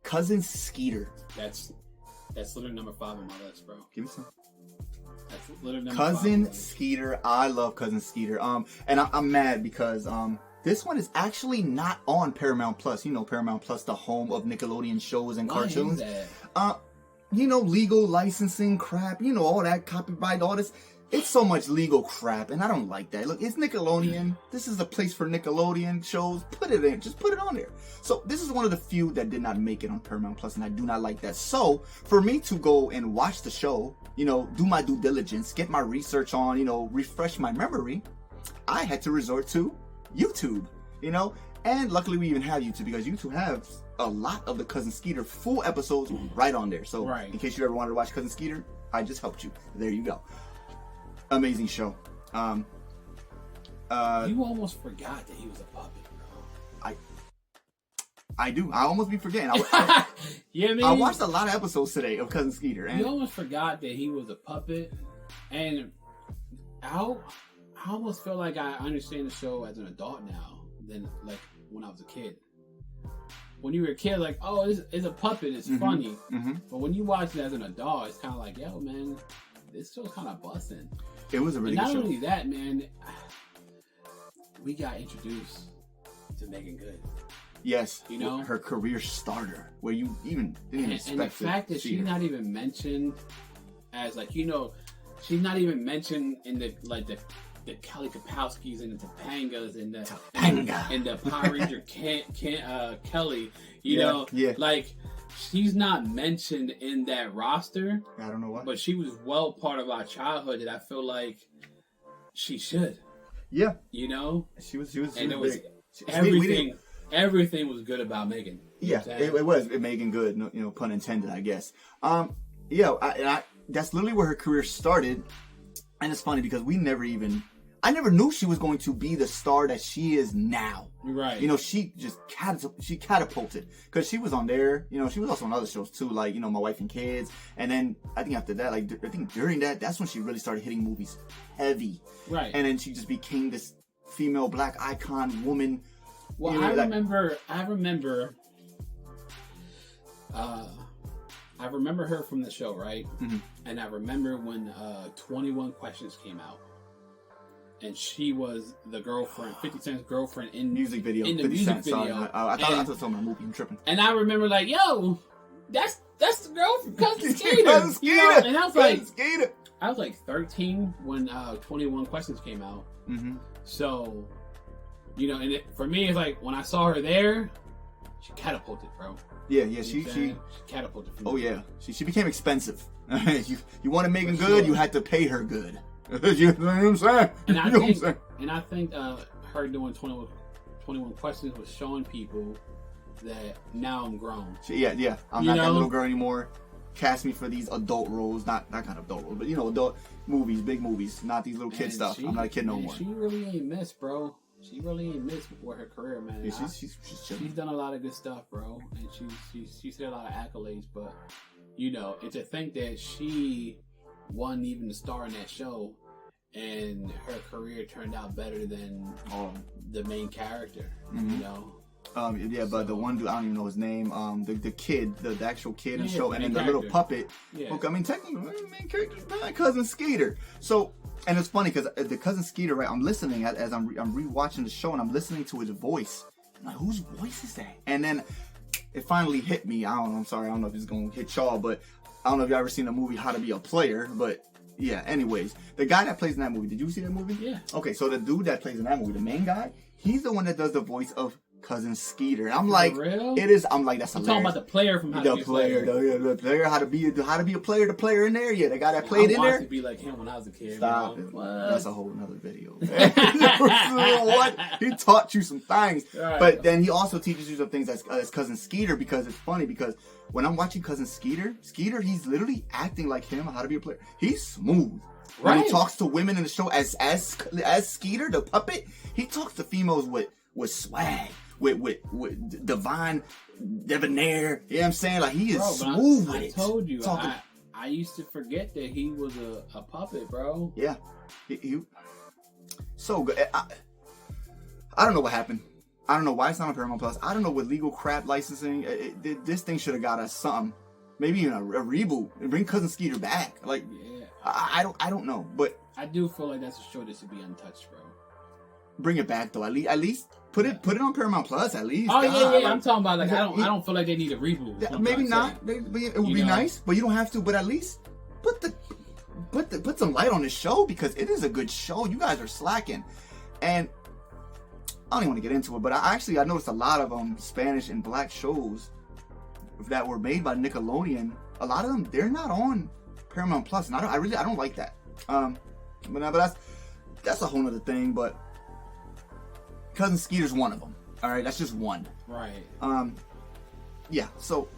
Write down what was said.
Cousin Skeeter. That's literally number 5 on my list, bro. Give me some. That's literally number Cousin 5 Skeeter. I love Cousin Skeeter. And I'm mad because this one is actually not on Paramount Plus. You know, Paramount Plus, the home of Nickelodeon shows and cartoons. Why is that? You know, legal licensing crap. You know, all that copyright, all this. It's so much legal crap, and I don't like that. Look, it's Nickelodeon. This is a place for Nickelodeon shows. Put it in. Just put it on there. So this is one of the few that did not make it on Paramount Plus, and I do not like that. So for me to go and watch the show, you know, do my due diligence, get my research on, you know, refresh my memory, I had to resort to YouTube, you know. And luckily we even have YouTube because YouTube has a lot of the Cousin Skeeter full episodes right on there. So in case you ever wanted to watch Cousin Skeeter, I just helped you. There you go. Amazing show. You almost forgot that he was a puppet, bro. I do. I almost be forgetting. Yeah, man. I watched a lot of episodes today of Cousin Skeeter. And you almost forgot that he was a puppet, and I almost feel like I understand the show as an adult now than like when I was a kid. When you were a kid, like, oh, it's a puppet, it's funny. But when you watch it as an adult, it's kind of like, yo, man, this show's kind of busting. It was a really good show. Not only that, man, we got introduced to Megan Good. Yes, you know, her career starter, where you even didn't expect and the fact that she's not even mentioned as like, you know, she's not even mentioned in the Kelly Kapowskis and the Topangas and the Power Ranger Kelly, you know, like she's not mentioned in that roster. I don't know why, but she was well part of our childhood that I feel like she should. Yeah, you know, she was, and it was everything. Everything was good about Megan. Yeah, it was Megan Good. No, you know, pun intended, I guess. Yeah, that's literally where her career started, and it's funny because I never knew she was going to be the star that she is now. Right. You know, she just catapulted because she was on there. You know, she was also on other shows too, like, you know, My Wife and Kids. And then I think after that, like, I think during that's when she really started hitting movies heavy. Right. And then she just became this female black icon woman. Well, you know, I remember her from the show, right? And I remember when 21 Questions came out. And she was the girlfriend, 50 Cent's girlfriend in music video. In the music video. Sorry. I thought I was talking about a movie. I'm tripping. And I remember like, yo, that's the girl from Cousin Skeeter. Cousin Skeeter. You know? And I was like 13 when 21 Questions came out. So, you know, and for me, it's like when I saw her there, she catapulted, bro. Yeah, she catapulted. Oh yeah, she became expensive. you wanted Megan Good, you had to pay her good. You know what I'm saying? And I think her doing 21 Questions was showing people that now I'm grown. Yeah. I'm not that little girl anymore. Cast me for these adult roles, not that kind of adult roles, but you know, adult movies, big movies, not these little kid stuff. I'm not a kid no more. She really ain't missed, bro. She really ain't missed with her career, man. Yeah, she's done a lot of good stuff, bro, and she's had a lot of accolades. But you know, and to think that she wasn't even the star in that show, and her career turned out better than the main character. You know. But the one dude, I don't even know his name. The kid, the actual kid in the show, and then the little puppet. Yeah. Look, I mean, technically, the main character's not Cousin Skeeter. So, and it's funny because the Cousin Skeeter, right? I'm listening as I'm rewatching the show, and I'm listening to his voice. I'm like, whose voice is that? And then it finally hit me. I don't know. I'm sorry. I don't know if it's gonna hit y'all, but I don't know if y'all ever seen the movie How to Be a Player, but. Yeah, anyways, the guy that plays in that movie, did you see that movie? Yeah. Okay, so the dude that plays in that movie, the main guy, he's the one that does the voice of Cousin Skeeter. And I'm like, it is. I'm like, that's hilarious. Talking about the player from How to Be a Player. The player, how to be a player, the player in there. Yeah, the guy that played in there. I wanted to be like him when I was a kid. Stop it. That's a whole nother video. What? He taught you some things, right. But then he also teaches you some things as Cousin Skeeter, because it's funny because when I'm watching Cousin Skeeter, he's literally acting like him. How to Be a Player. He's smooth. When he talks to women in the show as Skeeter, the puppet, he talks to females with swag, with divine debonair. You know what I'm saying? Like, he is smooth with it. I told you, I used to forget that he was a puppet, bro. Yeah. He so good. I don't know what happened. I don't know why it's not on Paramount Plus. I don't know what legal crap licensing. This thing should have got us something. Maybe even a reboot and bring Cousin Skeeter back. Like, yeah. I don't know, but I do feel like that's a show that should be untouched, bro. Bring it back though. At least put it on Paramount Plus. At least. Oh yeah. Like, I'm talking about like I don't feel like they need a reboot. Yeah, maybe not. It would be nice, but you don't have to. But at least put some light on this show because it is a good show. You guys are slacking, and I don't even want to get into it. But I noticed a lot of Spanish and Black shows that were made by Nickelodeon. A lot of them they're not on Paramount Plus, and I don't like that. But that's a whole other thing. But Cousin Skeeter's one of them. All right, that's just one. Right. Yeah. So